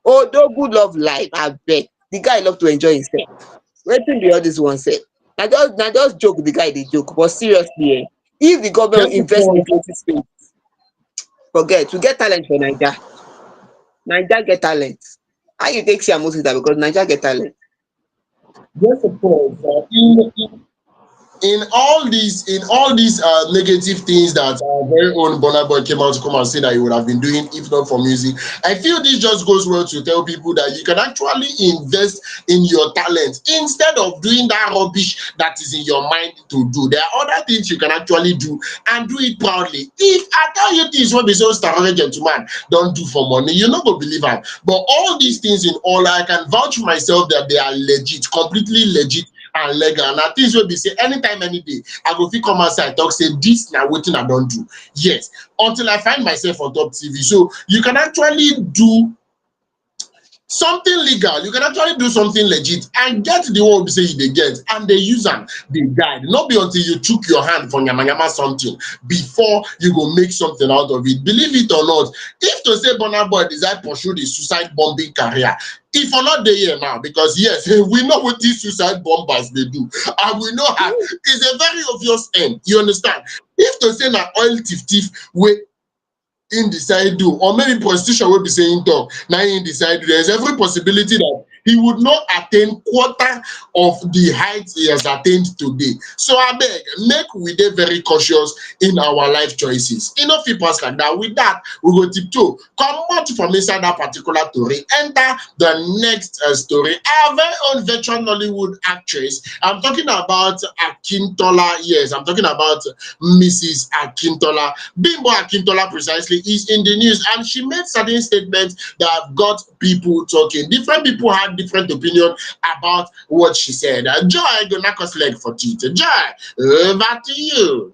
Speaker 2: Odogu love life, abeg. The guy love to enjoy himself. Wetin be all this one sef? Na just joke the guy dey joke, but seriously if the government
Speaker 1: Just
Speaker 2: invest in the
Speaker 1: suppose,
Speaker 2: creative space, forget, we get talent for Naija. Naija get talent. How you take see am most of the time? Because Naija get talent.
Speaker 1: just suppose in all these negative things that our very own Burna Boy came out to come and say that he would have been doing if not for music. I feel this just goes well to tell people that you can actually invest in your talent instead of doing that rubbish that is in your mind to do. There are other things you can actually do and do it proudly. If I tell you things what be so starving gentleman don't do for money, you no go believe am. But all these things in all, I can vouch for myself that they are legit, completely legit and legal. Na things wey be say anytime any day I go fit come outside talk say this na wetin I don do. Yes, until I find myself on top TV. So you can actually do something legal, you can actually do something legit and get the one we say you dey get and dey use am dey guide. No be until you chook your hand for yamayama something before you go make something out of it. Believe it or not, if to say Burna Boy decide pursue the suicide bombing career, if for not dey here now, because yes, we know what these suicide bombers dey do and we know how it's a very obvious end, you understand. If to say na oil thief wey him decide do, or maybe prostitution wey be say him talk na him decide do, there's every possibility that he would not attain quarter of the height he has attained today. So I beg, make we dey very cautious in our life choices. E no fit pass like that. With that, we go tiptoe comot from inside that particular story, enter the next story. Our very own veteran Nollywood actress. I'm talking about Akintola. Yes, I'm talking about Mrs. Akintola. Bimbo Akintola precisely is in the news, and she made certain statements that have got people talking. Different people had different opinion about what she said. Joy, go knock us leg for teeth. Joy, over to you.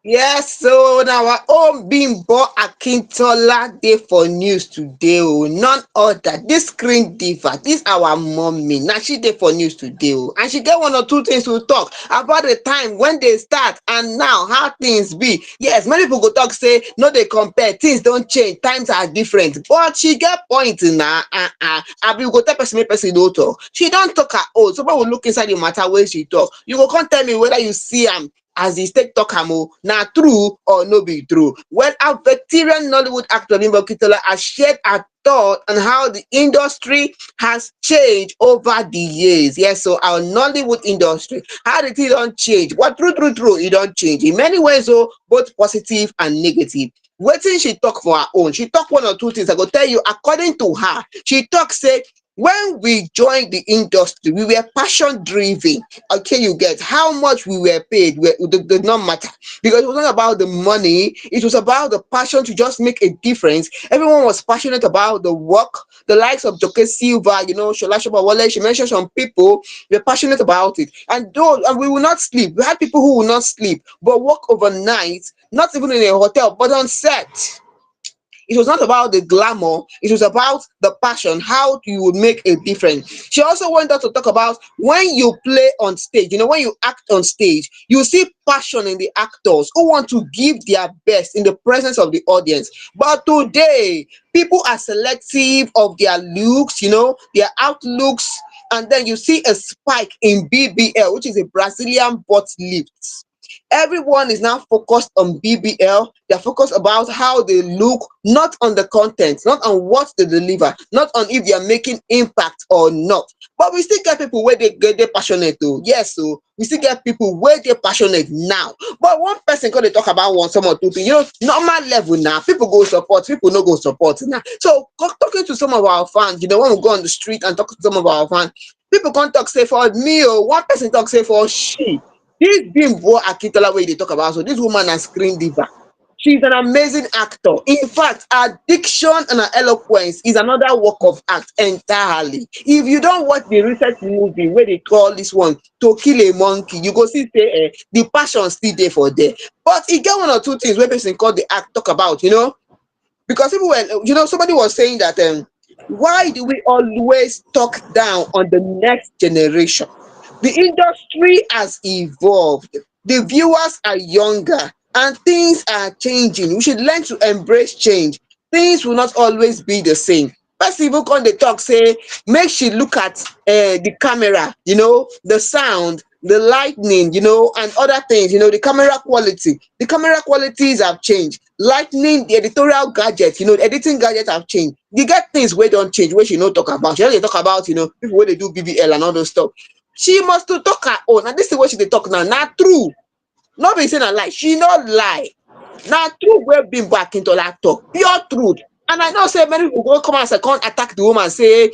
Speaker 2: Yes, so now our own Bimbo Akintola dey for news today. Oh, none other. This screen diva, this our mommy. Now she dey for news today. Oh, and she get one or two things to talk about the time when they start and now how things be. Yes, many people go talk say no, they compare. Things don't change. Times are different. But she get point now. I be go tell person make person no talk. She don't talk her own. Somebody will look inside the matter where she talk. You go come tell me whether you see am as the state talk am o, na true or no be true. Well, our veteran Nollywood actor Bimbo Akintola has shared her thought on how the industry has changed over the years. Yes, so our Nollywood industry, how the thing don change. What true, e don change in many ways, oh, both positive and negative. Wetin she talk for her own, she talk one or two things I go tell you. According to her, she talk say when we joined the industry, we were passion driven. Okay, you get how much we were paid, did not matter, because it was not about the money, it was about the passion to just make a difference. Everyone was passionate about the work. The likes of Joke Silva, Shola Shobawale, she mentioned some people were passionate about it, and we will not sleep. We had people who will not sleep but work overnight, not even in a hotel but on set. It was not about the glamour, it was about the passion, how you would make a difference. She also went on to talk about when you play on stage, when you act on stage, you see passion in the actors who want to give their best in the presence of the audience. But today, people are selective of their looks, their outlooks, and then you see a spike in BBL, which is a Brazilian butt lift. Everyone is now focused on BBL. They're focused about how they look, not on the content, not on what they deliver, not on if they're making impact or not. But we still get people where they get they passionate too. Yes, so we still get people where they're passionate now. But one person gonna talk about one some or two things. Normal level now. People go support, people no go support now. So talking to some of our fans, when we go on the street and talk to some of our fans, people can't talk say for me or one person talk say for she. This Bimbo Akintola wey dey talk about, so this woman na screen diva. She's an amazing actor. In fact, her diction and her eloquence is another work of art entirely. If you don't watch the recent movie where they call this one To Kill a Monkey, you go see say the passion still there for there. But e get one or two things wey person call the act talk about, because people were, somebody was saying that why do we always talk down on the next generation? The industry has evolved, the viewers are younger, and things are changing. We should learn to embrace change. Things will not always be the same. First people come dey talk say make she look at the camera, the sound, the lightning, and other things, the camera quality. The camera qualities have changed. Lightning, the editorial gadget, the editing gadget have changed. You get things wey don change wey she no talk about. She no dey talk about, people wey dey do BBL and all those stuff. She must to talk her own, and this is what she dey talk now. Na true, no be say na lie. She no lie. Na true wey Bimbo Akintola talk, pure truth. And I know say many people go come and say come attack the woman, say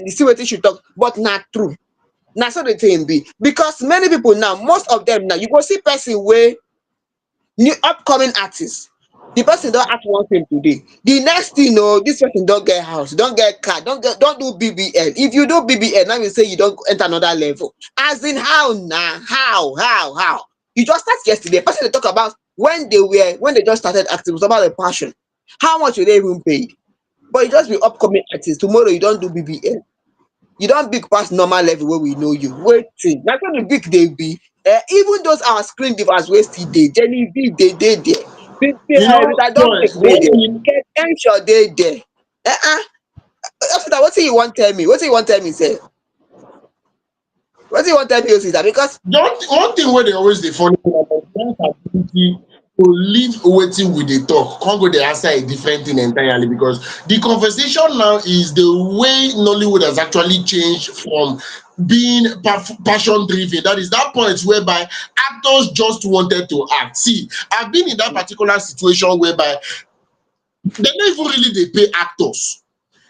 Speaker 2: you see wetin she talk, but na true. Na so the thing be, because many people now, most of them now, you go see person wey new upcoming artist. The person don act one thing today, the next thing this person don get house, don get car, don do BBL. If you do BBL now, you say you don enter another level. As in how na how you just start yesterday. Person dey talk about when they just started acting, it was about the passion. How much you dey even paid? But you just be upcoming artist, tomorrow you don do BBL, you don big pass normal level wey we know you. Wetin na so the big dey be. Even those our screen divas wey still dey, Genevieve dey there, Rita
Speaker 1: Joy,
Speaker 2: Dominic dey there, Kate Henshaw dey there. After that, wetin you wan tell me? Wetin you wan tell me sef? Wetin you wan tell me, Osita? Because
Speaker 1: don't one thing where they always dey funny about that ability to leave waiting with the talk, can't go the answer a different thing entirely, because the conversation now is the way Nollywood has actually changed from being passion driven. That is that point whereby actors just wanted to act. See, I've been in that particular situation whereby they don't even really they pay actors.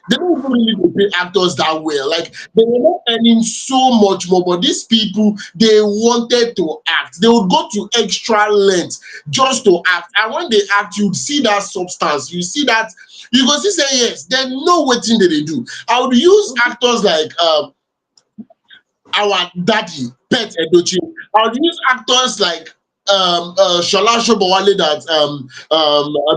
Speaker 1: They don't even really dey pay actors that well. Like they were not earning so much more, but these people they wanted to act. They would go to extra length just to act. And when they act, you see that substance. You see that you go see say yes, they know wetin they do. I would use actors like our daddy Pet Edochie. I would use actors like Shola Shobowale that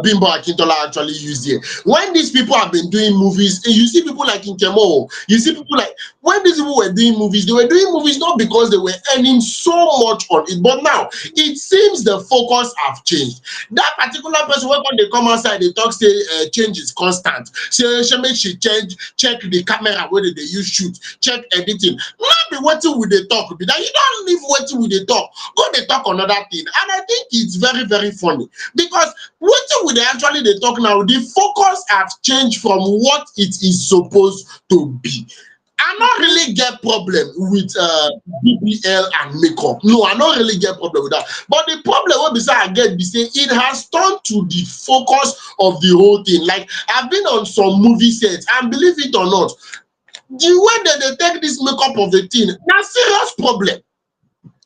Speaker 1: Bimbo Akintola actually used here. When these people have been doing movies, you see people like Nkemo, you see people like when these people were doing movies, they were doing movies not because they were earning so much on it, but now it seems the focus have changed. That particular person when they come outside, they talk say change is constant. Say she make she change, check the camera where they use shoot, check editing. Not be waiting with the talk, be that you don't leave waiting with the talk. Go they talk another thing. And I think it's very, very funny because what we actually they talk now, the focus have changed from what it is supposed to be. I not really get problem with BBL and makeup. No, I not really get problem with that. But the problem what beside I get be say it has turned to the focus of the whole thing. Like I've been on some movie sets, and believe it or not, the way that they take this makeup of the thing, that's serious problem.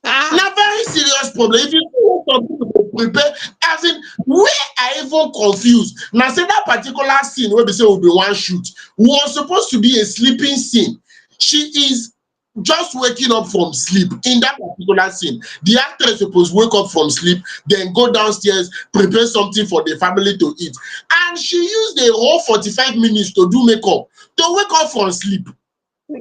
Speaker 1: Na very serious problem. If you see what some people dey prepare, as in where I even confused. Now say that particular scene where they say will be one shoot was supposed to be a sleeping scene. She is just waking up from sleep in that particular scene. The actress supposed wake up from sleep, then go downstairs, prepare something for the family to eat. And she used the whole 45 minutes to do makeup, to wake up from sleep.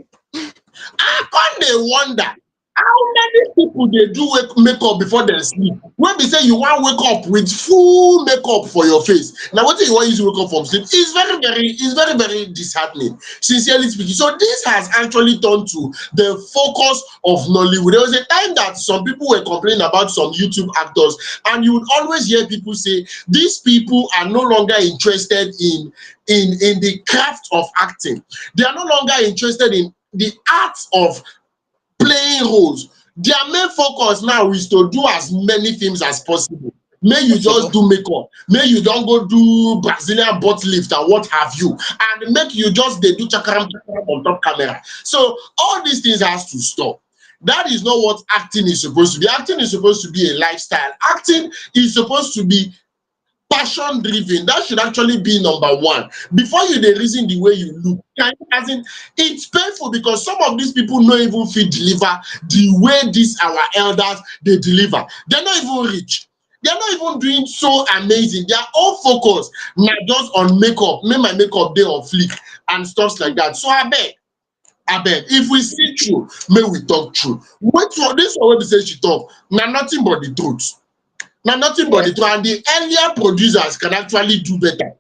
Speaker 1: I can't dey wonder how many people they do makeup before they sleep. When they say you want wake up with full makeup for your face, now what do you want use wake up from sleep? It's very disheartening, sincerely speaking. So this has actually turned to the focus of Nollywood. There was a time that some people were complaining about some YouTube actors, and you would always hear people say these people are no longer interested in the craft of acting. They are no longer interested in the art of playing roles. Their main focus now is to do as many films as possible. May you just do makeup, may you don't go do Brazilian butt lift and what have you, and make you just they do chakaram on top camera. So all these things has to stop. That is not what acting is supposed to be. Acting is supposed to be a lifestyle. Acting is supposed to be passion driven. That should actually be number one before you dey reason the way you look. As in, it's painful because some of these people no even fit deliver the way these our elders they deliver. They're not even rich, they're not even doing so amazing. Their whole focus na just on makeup, make my makeup dey on fleek and stuff like that. So abeg, if we see true, may we talk true. Wait for this one wey be say she talk na nothing but the truth. Now, nothing but the truth, and the earlier producers can actually do better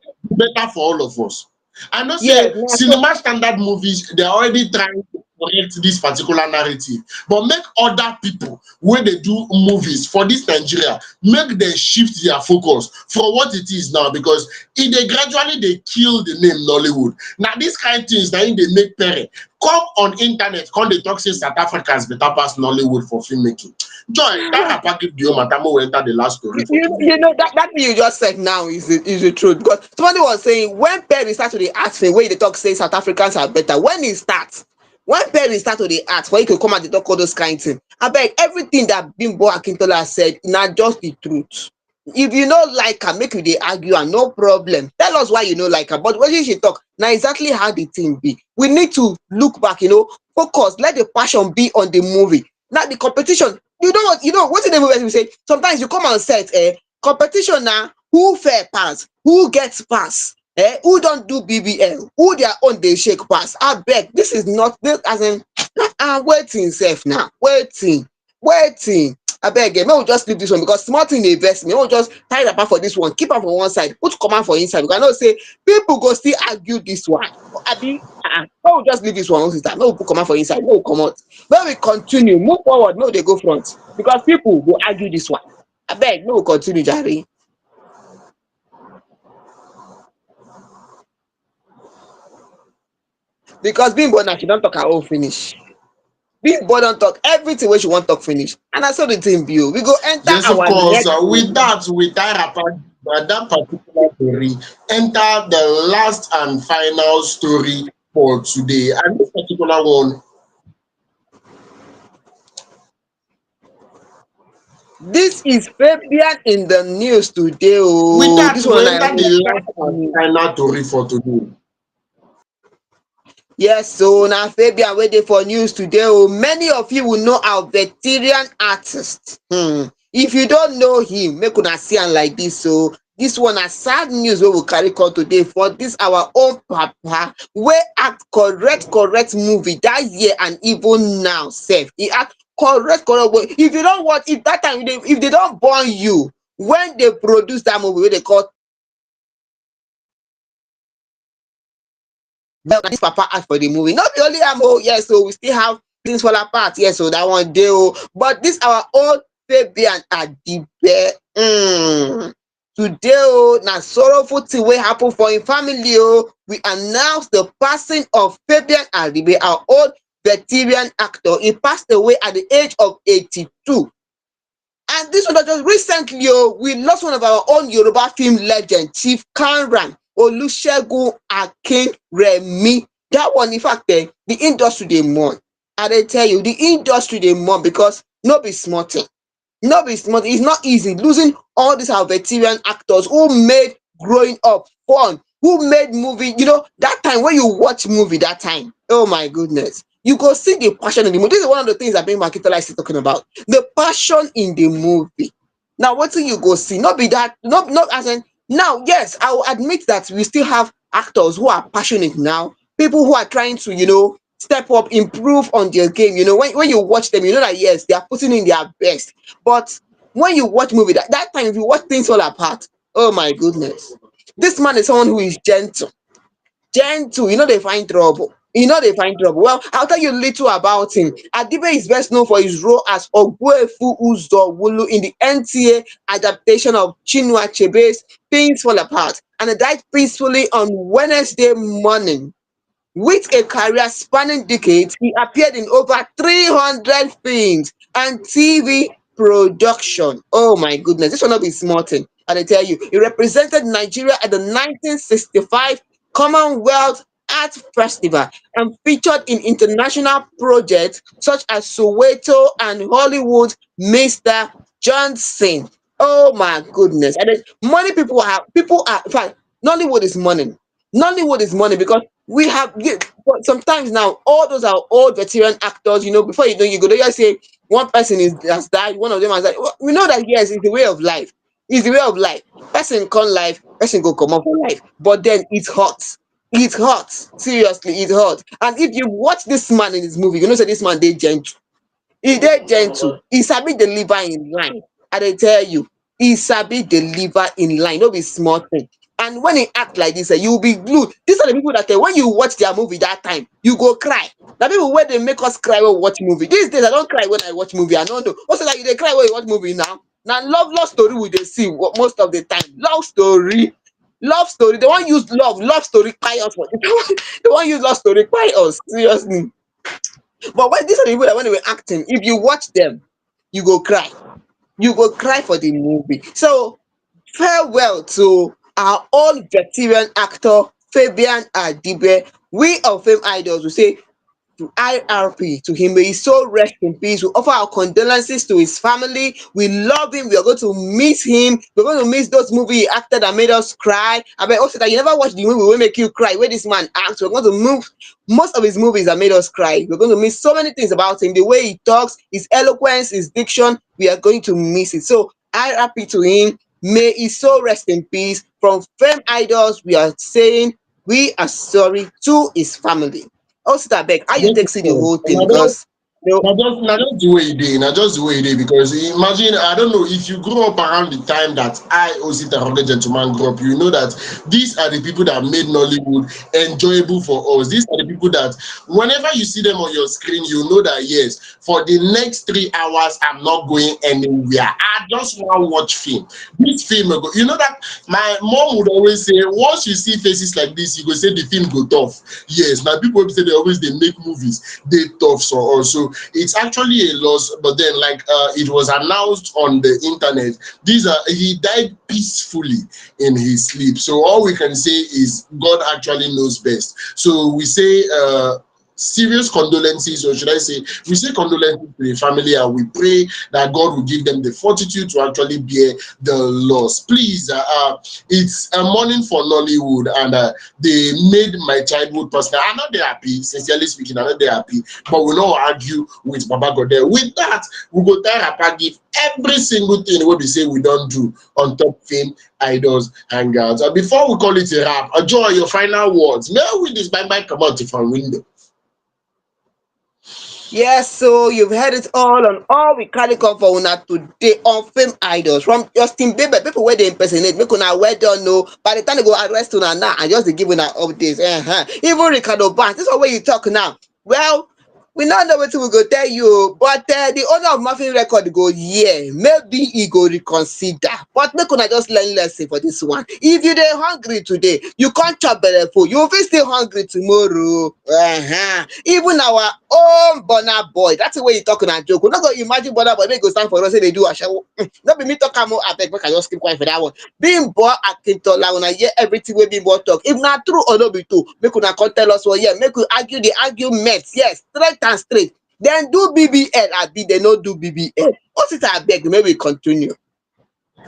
Speaker 1: for all of us. I know
Speaker 2: Yes,
Speaker 1: say cinema standard movies, they're already trying to correct this particular narrative, but make other people when they do movies for this Nigeria, make them shift their focus for what it is now, because if they gradually they kill the name Nollywood. Now these kind of things that they make parent come on internet, come they talk say South Africans better pass Nollywood for filmmaking. Joy, that package the Matamo will enter the last story for today.
Speaker 2: you know that thing you just said now is the truth, because somebody was saying when Perry start to the ask me where they talk say South Africans are better, when it starts, when Perry start to the ask where you can come and they talk all those kind of things. I beg everything that Bimbo Akintola said not just the truth. If you don't like her, make you they argue and no problem. Tell us why you don't like her. But when you should talk now exactly how the thing be. We need to look back, focus, let the passion be on the movie. Not the competition. What's the movie we say? Sometimes you come and set competition now, who fair pass, who gets pass, who don't do BBL, who their own they shake pass. I beg, this is not this as in I'm waiting safe now. Waiting. I beg, may we just leave this one because small thing investment. We'll just tie it apart for this one, keep her for one side, put command for inside. We cannot say people go still argue this one. We'll just leave this one. No, we put command for inside, no come out. When we continue, move forward, no, they go front. Because people will argue this one. I beg, no, we continue, Jerry. because Bimbo now she don't talk her own finish. Bimbo don't talk everything wey she wan talk finish, and na so the thing be o. We go enter
Speaker 1: Yes, of
Speaker 2: our
Speaker 1: course.
Speaker 2: next
Speaker 1: With
Speaker 2: one.
Speaker 1: that, that particular story, enter the last and final story for today. And this particular one,
Speaker 2: This is Fabian in the news today
Speaker 1: with
Speaker 2: oh.
Speaker 1: that,
Speaker 2: This
Speaker 1: we
Speaker 2: one na
Speaker 1: enter the last
Speaker 2: sad
Speaker 1: and
Speaker 2: news.
Speaker 1: final story for today.
Speaker 2: Yes, so na Fabian wey dey for news today oh. Many of you will know our veteran artist. If you don't know him, make una see am like this so. This one na sad news wey we carry come today for this our own papa wey act correct movie that year and even now sef. E act correct but if you don watch, if that time if they don born you when they produce that movie wey they call well, na this papa act for the movie. Not be only am oh, yes, so we still have things fall apart. Yes, so that one dey oh. But this our own Fabian Adibe. Today oh, na sorrowful thing wey happen for im family oh. We announce the passing of Fabian Adibe, our old veteran actor. He passed away at the age of 82. And this one just recently oh, we lost one of our own Yoruba film legend, Chief Kamran Olusegun Akinremi. That one, in fact, the industry dey mourn. I dey tell you, the industry dey mourn because no be small thing. No be small thing. It's not easy losing all these our veteran actors who made growing up fun, who made movie. You know, that time when you watch movie that time, oh my goodness, you go see the passion in the movie. This is one of the things that Bimbo Akintola is talking about. The passion in the movie. Now, wetin you go see? Not be that, not as in now, yes, I will admit that we still have actors who are passionate now, people who are trying to, step up, improve on their game. When you watch them, you know that yes, they are putting in their best. But when you watch movie, that time, if you watch things fall apart, oh my goodness. This man is someone who is gentle. Gentle, they find trouble. They find trouble. Well, I'll tell you a little about him. Adibe is best known for his role as Ogbuefu Uzodwulu in the NTA adaptation of Chinua Achebe's Things Fall Apart, and he died peacefully on Wednesday morning. With a career spanning decades, he appeared in over 300 films and TV production. Oh my goodness, this will not be small thing. And I tell you, he represented Nigeria at the 1965 Commonwealth Art Festival and featured in international projects such as Soweto and Hollywood Mr. Johnson. Oh my goodness. And then money people are in fact, Nollywood is money. Nollywood is money because we have but sometimes now all those are old veteran actors, before you know you go there just say one person has died, one of them has died. Well, we know that yes, it's the way of life. It's the way of life. Person come life, person go come up for life. But then it's hot. It's hot. Seriously, it's hot. And if you watch this man in this movie, you know say this man dey gentle. He dey gentle. He sabi deliver in line. I dey tell you, he sabi deliver in line. No be small thing. And when he act like this, you will be glued. These are the people that when you watch their movie that time, you go cry. The people where they make us cry when we watch movie. These days, I don't cry when I watch movie. I don't know. What's it like? They cry when you watch movie now. Now, love story we dey see most of the time. Love story. They want use love story cry us. They want use love story cry us. Seriously. But when these are the people that when they were acting, if you watch them, you go cry. You go cry for the movie. So farewell to our own veteran actor Fabian Adibe. We of Fame Idols will say IRP to him. May his soul rest in peace. We offer our condolences to his family. We love him. We are going to miss him. We're going to miss those movies he acted that made us cry. I mean, also that you never watched the movie will make you cry. Where this man acts, we're going to move most of his movies that made us cry. We're going to miss so many things about him. The way he talks, his eloquence, his diction. We are going to miss it. So IRP to him. May his soul rest in peace. From Fame Idols, we are saying we are sorry to his family. Also, abeg, how you
Speaker 1: Yes,
Speaker 2: take
Speaker 1: of
Speaker 2: see the
Speaker 1: course.
Speaker 2: whole
Speaker 1: And
Speaker 2: thing? Because No.
Speaker 1: Now just the way it is. Now just the way it is. Because imagine, I don't know if you grew up around the time that I, Osita Rocket Gentleman, grew up. You know that these are the people that made Nollywood enjoyable for us. These are the people that whenever you see them on your screen, you know that yes, for the next 3 hours, I'm not going anywhere. I just want to watch film. This film, you know that my mom would always say, once you see faces like this, you go say the film go tough. Yes, now people say they make movies, they tough so also. It's actually a loss, but then like it was announced on the internet. These are he died peacefully in his sleep. So all we can say is God actually knows best. So we say serious condolences, or should I say, we say condolences to the family, and we pray that God will give them the fortitude to actually bear the loss. Please, it's a morning for Nollywood, and they made my childhood personal. I'm not there happy, sincerely speaking, I'm not there happy, but we don't argue with Baba Godel. With that, we go tell Rapa give every single thing what we say we don't do on top Fame Idols Hangouts. And before we call it a wrap, enjoy your final words. May I with this bye come out from window.
Speaker 2: Yes, so you've heard it all on all we carry come for una today on Fame Idols from Justin Bieber. People where they impersonate, make una well done know. By the time they go arrest una now and just dey give una updates. Even Reekado Banks, this is what you talk now. Well, we not know wetin we go tell you, but the owner of Mavin Records go yeah, maybe he go reconsider. But make una just learn lesson for this one. If you dey hungry today, you can't chop belle full, you fit still hungry tomorrow. Even our own Burna Boy, that's the way you talk una joke. We no go imagine Burna Boy make go stand for us say dey do ashawo. No be me talk am o, abeg make I just keep quiet for that one. Bimbo Akintola, una hear everything wey Bimbo talk. If na true or no be true, make una come tell us. Well, yeah, make we argue the argument. Yes, straight and straight. Then do BBL, abi they no do BBL. What it abeg? Make we continue.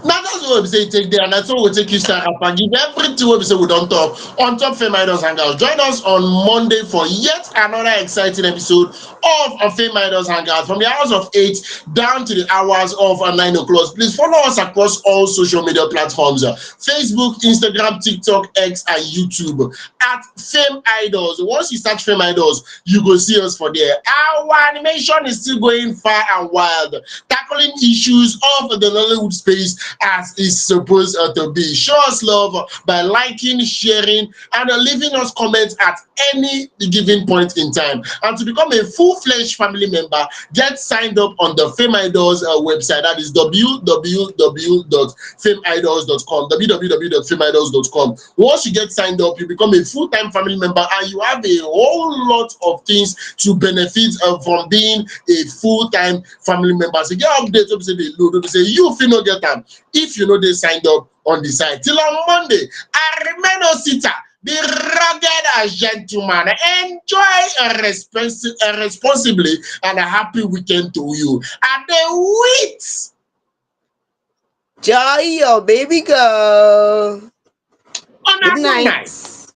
Speaker 1: Now that's what we say take there, and that's what we take you start up and give everything what we say we don't talk on top Fame Idols Hangout. Join us on Monday for yet another exciting episode of a Fame Idols Hangout from the hours of 8 down to the hours of 9 o'clock. Please follow us across all social media platforms: Facebook, Instagram, TikTok, X, and YouTube at Fame Idols. Once you search Fame Idols, you go see us for there. Our animation is still going far and wild, tackling issues of the Nollywood space as it's supposed to be. Show us love by liking, sharing, and leaving us comments at any given point in time. And to become a full-fledged family member, get signed up on the Fame Idols website. That is www.fameidols.com. www.fameidols.com. Once you get signed up, you become a full-time family member, and you have a whole lot of things to benefit from being a full-time family member. So get updates, say they load, say you feel no get time if you know they signed up on the site. Till on Monday, I remain Osita, the rugged gentleman. Enjoy responsibly and a happy weekend to you. And the wait.
Speaker 2: Joy, your baby girl.
Speaker 1: On
Speaker 2: Good
Speaker 1: a good night.
Speaker 2: night.